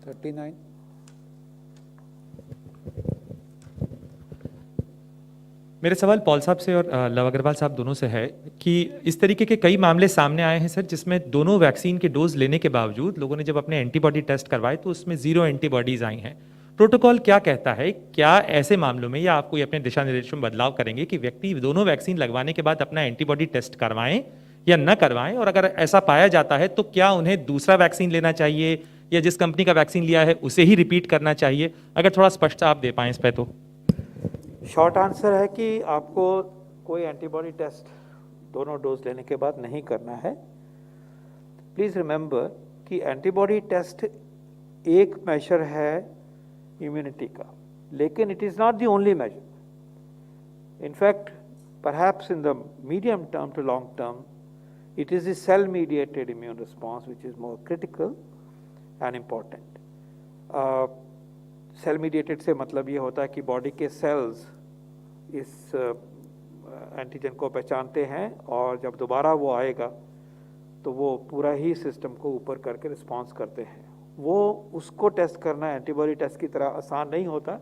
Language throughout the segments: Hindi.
39. मेरा सवाल पॉल साहब से और लव अग्रवाल साहब दोनों से है कि इस तरीके के कई मामले सामने आए हैं सर, जिसमें दोनों वैक्सीन के डोज लेने के बावजूद लोगों ने जब अपने एंटीबॉडी टेस्ट करवाए तो उसमें 0 एंटीबॉडीज आई हैं। प्रोटोकॉल क्या कहता है, क्या ऐसे मामलों में या आप कोई अपने दिशा निर्देशों में बदलाव करेंगे कि व्यक्ति दोनों वैक्सीन लगवाने के बाद अपना एंटीबॉडी टेस्ट करवाएं या न करवाएं, और अगर ऐसा पाया जाता है तो क्या उन्हें दूसरा वैक्सीन लेना चाहिए या जिस कंपनी का वैक्सीन लिया है उसे ही रिपीट करना चाहिए? अगर थोड़ा स्पष्टता आप दे पाएं इस पर तो। शॉर्ट आंसर है कि आपको कोई एंटीबॉडी टेस्ट दोनों डोज लेने के बाद नहीं करना है। प्लीज रिमेंबर कि एंटीबॉडी टेस्ट एक मेजर है इम्यूनिटी का, लेकिन it is not the only major. In fact perhaps in the medium term to long term, it is the cell mediated immune response which is more critical and important. Cell mediated से मतलब ये होता है कि बॉडी के सेल्स इस एंटीजन को पहचानते हैं और जब दोबारा वो आएगा तो वो पूरा ही सिस्टम को ऊपर करके रिस्पॉन्स करते हैं। वो उसको टेस्ट करना एंटीबॉडी टेस्ट की तरह आसान नहीं होता,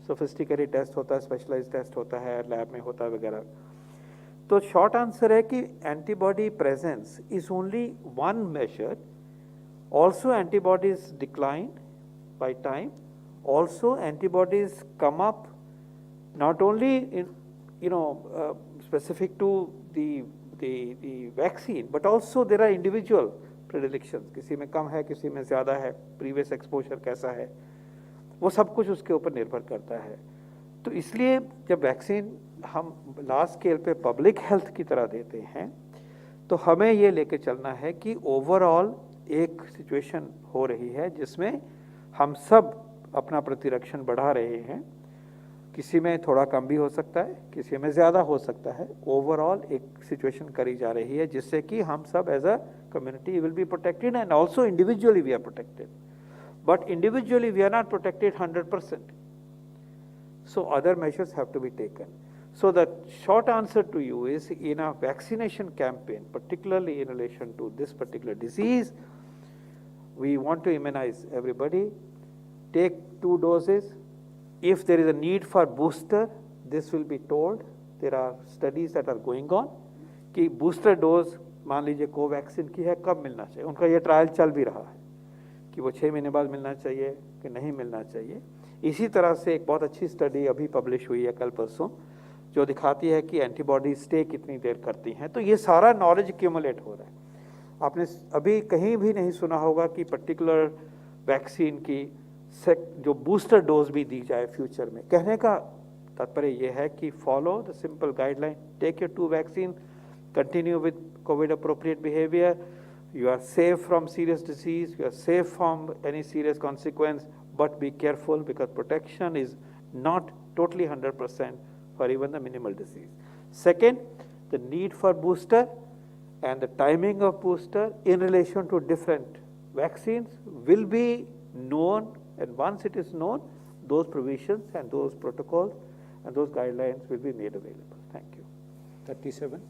सोफिस्टिकेटेड टेस्ट होता है, स्पेशलाइज्ड टेस्ट होता है, लैब में होता है वगैरह। तो शॉर्ट आंसर है कि antibody presence is only one major. Also antibodies decline by time, also antibodies come up not only in specific to the vaccine, but also there are individual predilections, किसी में कम है, किसी में ज़्यादा है, previous exposure कैसा है, वो सब कुछ उसके ऊपर निर्भर करता है। तो इसलिए जब वैक्सीन हम लार्ज स्केल पे पब्लिक हेल्थ की तरह देते हैं तो हमें ये लेके चलना है कि ओवरऑल एक सिचुएशन हो रही है जिसमें हम सब अपना प्रतिरक्षण बढ़ा रहे हैं। किसी में थोड़ा कम भी हो सकता है, किसी में ज़्यादा हो सकता है। ओवरऑल एक सिचुएशन करी जा रही है जिससे कि हम सब as a community will be protected and also individually we are protected, but individually we are not protected 100%. So other measures have to be taken. So the short answer to you is, in a vaccination campaign, particularly in relation to this particular disease, we want to immunize everybody. Take 2 doses. If there is a need for booster, this will be told. There are studies that are going on कि booster dose मान लीजिए कोवैक्सीन की है, कब मिलना चाहिए। उनका ये ट्रायल चल भी रहा है कि वो 6 महीने बाद मिलना चाहिए कि नहीं मिलना चाहिए। इसी तरह से एक बहुत अच्छी स्टडी अभी पब्लिश हुई है कल परसों, जो दिखाती है कि एंटीबॉडी स्टे कितनी देर करती हैं। तो ये सारा नॉलेज एक्यूमुलेट हो रहा है। आपने अभी कहीं भी नहीं सुना होगा कि पर्टिकुलर वैक्सीन की जो बूस्टर डोज भी दी जाए फ्यूचर में। कहने का तात्पर्य ये है कि follow the simple guideline, take your 2 vaccine, continue with COVID appropriate behaviour, you are safe from serious disease, you are safe from any serious consequence, but be careful because protection is not totally 100% for even the minimal disease. Second, the need for booster and the timing of booster in relation to different vaccines will be known, and once it is known, those provisions and those protocols and those guidelines will be made available. Thank you. 37.